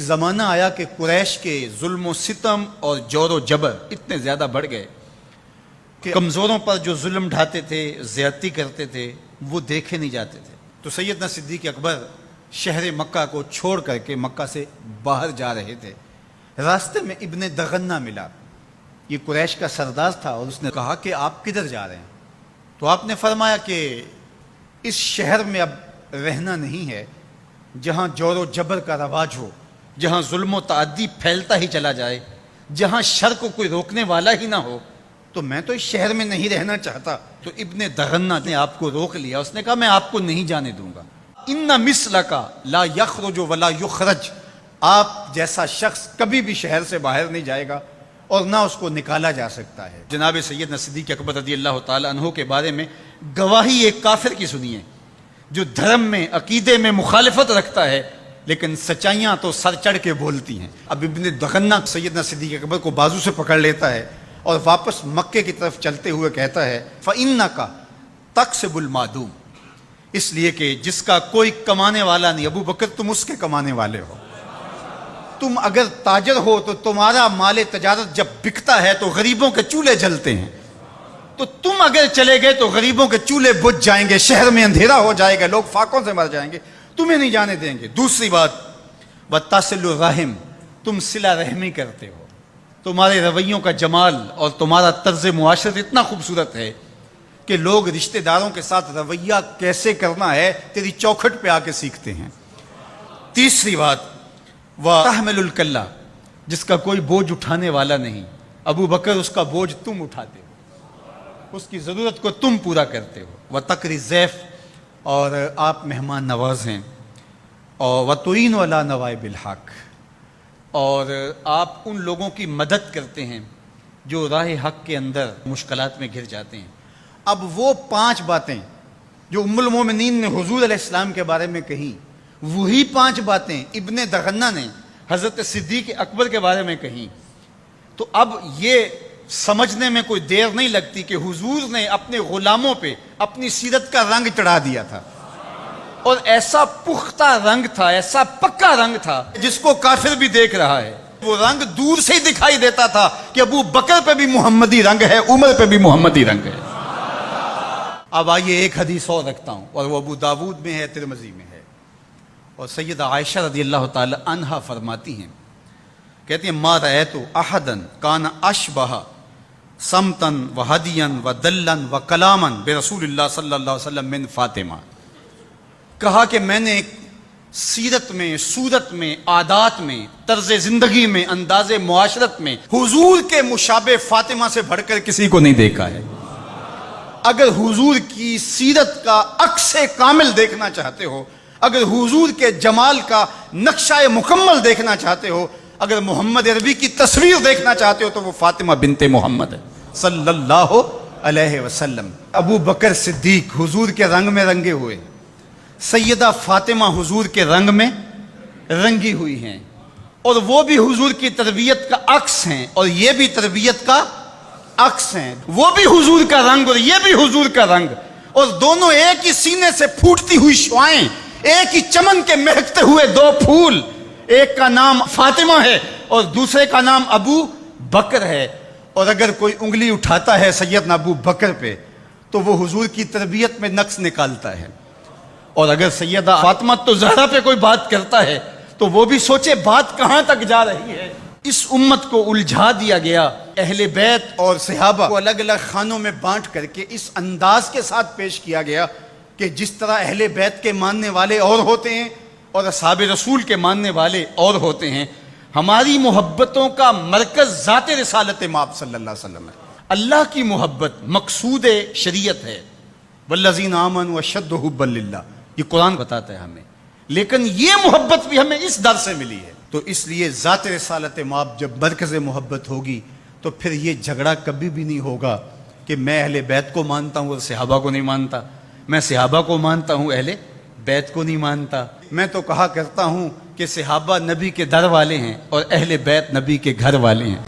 زمانہ آیا کہ قریش کے ظلم و ستم اور جور و جبر اتنے زیادہ بڑھ گئے کہ کمزوروں پر جو ظلم ڈھاتے تھے، زیادتی کرتے تھے، وہ دیکھے نہیں جاتے تھے۔ تو سیدنا صدیق اکبر شہر مکہ کو چھوڑ کر کے مکہ سے باہر جا رہے تھے۔ راستے میں ابن دغنہ ملا، یہ قریش کا سردار تھا، اور اس نے کہا کہ آپ کدھر جا رہے ہیں؟ تو آپ نے فرمایا کہ اس شہر میں اب رہنا نہیں ہے جہاں جور و جبر کا رواج ہو، جہاں ظلم و تعدی پھیلتا ہی چلا جائے، جہاں شر کو کوئی روکنے والا ہی نہ ہو، تو میں تو اس شہر میں نہیں رہنا چاہتا۔ تو ابن دغنہ نے آپ کو روک لیا، اس نے کہا میں آپ کو نہیں جانے دوں گا۔ ان مثلک لا یخرج ولا یخرج، آپ جیسا شخص کبھی بھی شہر سے باہر نہیں جائے گا اور نہ اس کو نکالا جا سکتا ہے۔ جناب سیدنا صدیق اکبر رضی اللہ تعالی عنہ کے بارے میں گواہی ایک کافر کی سنیے جو دھرم میں، عقیدے میں مخالفت رکھتا ہے، لیکن سچائیاں تو سر چڑھ کے بولتی ہیں۔ اب ابن دغنہ سیدنا صدیق اکبر کو بازو سے پکڑ لیتا ہے اور واپس مکے کی طرف چلتے ہوئے کہتا ہے فَإِنَّكَ تَكْسِبُ الْمَعْدُومَ، اس لیے کہ جس کا کوئی کمانے والا نہیں، ابو بکر تم اس کے کمانے والے ہو۔ تم اگر تاجر ہو تو تمہارا مال تجارت جب بکتا ہے تو غریبوں کے چولہے جلتے ہیں، تو تم اگر چلے گئے تو غریبوں کے چولہے بجھ جائیں گے، شہر میں اندھیرا ہو جائے گا، لوگ فاقوں سے مر جائیں گے، تمہیں نہیں جانے دیں گے۔ دوسری بات وَتَصِلُ الرَّحِمَ، تم صلہ رحمی کرتے ہو، تمہارے رویوں کا جمال اور تمہارا طرز معاشرت اتنا خوبصورت ہے کہ لوگ رشتہ داروں کے ساتھ رویہ کیسے کرنا ہے تیری چوکھٹ پہ آ کے سیکھتے ہیں۔ تیسری بات وَتَحْمِلُ الْكَلَّةَ، جس کا کوئی بوجھ اٹھانے والا نہیں، ابو بکر اس کا بوجھ تم اٹھاتے ہو، اس کی ضرورت کو تم پورا کرتے ہو۔ وَتَقْرِي الضَّيْفَ، اور آپ مہمان نواز ہیں، اور وَتُعِينُ عَلَى نَوَائِبِ الْحَقِّ، اور آپ ان لوگوں کی مدد کرتے ہیں جو راہ حق کے اندر مشکلات میں گر جاتے ہیں۔ اب وہ 5 باتیں جو ام المومنین نے حضور علیہ السلام کے بارے میں کہیں، وہی 5 باتیں ابن دغنہ نے حضرت صدیق اکبر کے بارے میں کہیں۔ تو اب یہ سمجھنے میں کوئی دیر نہیں لگتی کہ حضور نے اپنے غلاموں پہ اپنی سیرت کا رنگ چڑھا دیا تھا، اور ایسا پختہ رنگ تھا، ایسا پکا رنگ تھا جس کو کافر بھی دیکھ رہا ہے۔ وہ رنگ دور سے ہی دکھائی دیتا تھا کہ ابو بکر پہ بھی محمدی رنگ ہے، عمر پہ بھی محمدی رنگ ہے۔ اب آئیے ایک حدیث اور رکھتا ہوں، اور وہ ابو داود میں ہے، ترمذی میں ہے، اور سیدہ عائشہ رضی اللہ تعالی عنہا فرماتی ہیں، کہتی ہیں ما رأیت احدا کان اشبہ سمتا وہدیا ودلا وکلاما برسول اللہ صلی اللہ علیہ وسلم من فاطمہ، کہا کہ میں نے سیرت میں، صورت میں، عادات میں، طرز زندگی میں، انداز معاشرت میں حضور کے مشابہ فاطمہ سے بڑھ کر کسی کو نہیں دیکھا ہے۔ اگر حضور کی سیرت کا عکس کامل دیکھنا چاہتے ہو، اگر حضور کے جمال کا نقشہ مکمل دیکھنا چاہتے ہو، اگر محمد عربی کی تصویر دیکھنا چاہتے ہو تو وہ فاطمہ بنت محمد ہے صلی اللہ علیہ وسلم۔ ابو بکر صدیق حضور کے رنگ میں رنگے ہوئے، سیدہ فاطمہ حضور کے رنگ میں رنگی ہوئی ہیں، اور وہ بھی حضور کی تربیت کا عکس ہیں اور یہ بھی تربیت کا عکس ہیں۔ وہ بھی حضور کا رنگ اور یہ بھی حضور کا رنگ، اور دونوں ایک ہی سینے سے پھوٹتی ہوئی شعائیں، ایک ہی چمن کے مہکتے ہوئے 2 پھول، ایک کا نام فاطمہ ہے اور دوسرے کا نام ابو بکر ہے۔ اور اگر کوئی انگلی اٹھاتا ہے سیدنا ابو بکر پہ تو وہ حضور کی تربیت میں نقص نکالتا ہے، اور اگر سیدہ فاطمہ تو زہرا پہ کوئی بات کرتا ہے تو وہ بھی سوچے بات کہاں تک جا رہی ہے۔ اس امت کو الجھا دیا گیا، اہل بیت اور صحابہ کو الگ الگ خانوں میں بانٹ کر کے اس انداز کے ساتھ پیش کیا گیا کہ جس طرح اہل بیت کے ماننے والے اور ہوتے ہیں اور اصحاب رسول کے ماننے والے اور ہوتے ہیں۔ ہماری محبتوں کا مرکز ذات رسالت مآب صلی اللہ علیہ وسلم ہے۔ اللہ کی محبت مقصود شریعت ہے، والذین آمنوا اشد حبا للہ، یہ قرآن بتاتا ہے ہمیں، لیکن یہ محبت بھی ہمیں اس در سے ملی ہے۔ تو اس لیے ذات رسالت مآب جب مرکز محبت ہوگی تو پھر یہ جھگڑا کبھی بھی نہیں ہوگا کہ میں اہل بیت کو مانتا ہوں اور صحابہ کو نہیں مانتا، میں صحابہ کو مانتا ہوں اہل بیت کو نہیں مانتا۔ میں تو کہا کرتا ہوں کہ صحابہ نبی کے در والے ہیں اور اہل بیت نبی کے گھر والے ہیں۔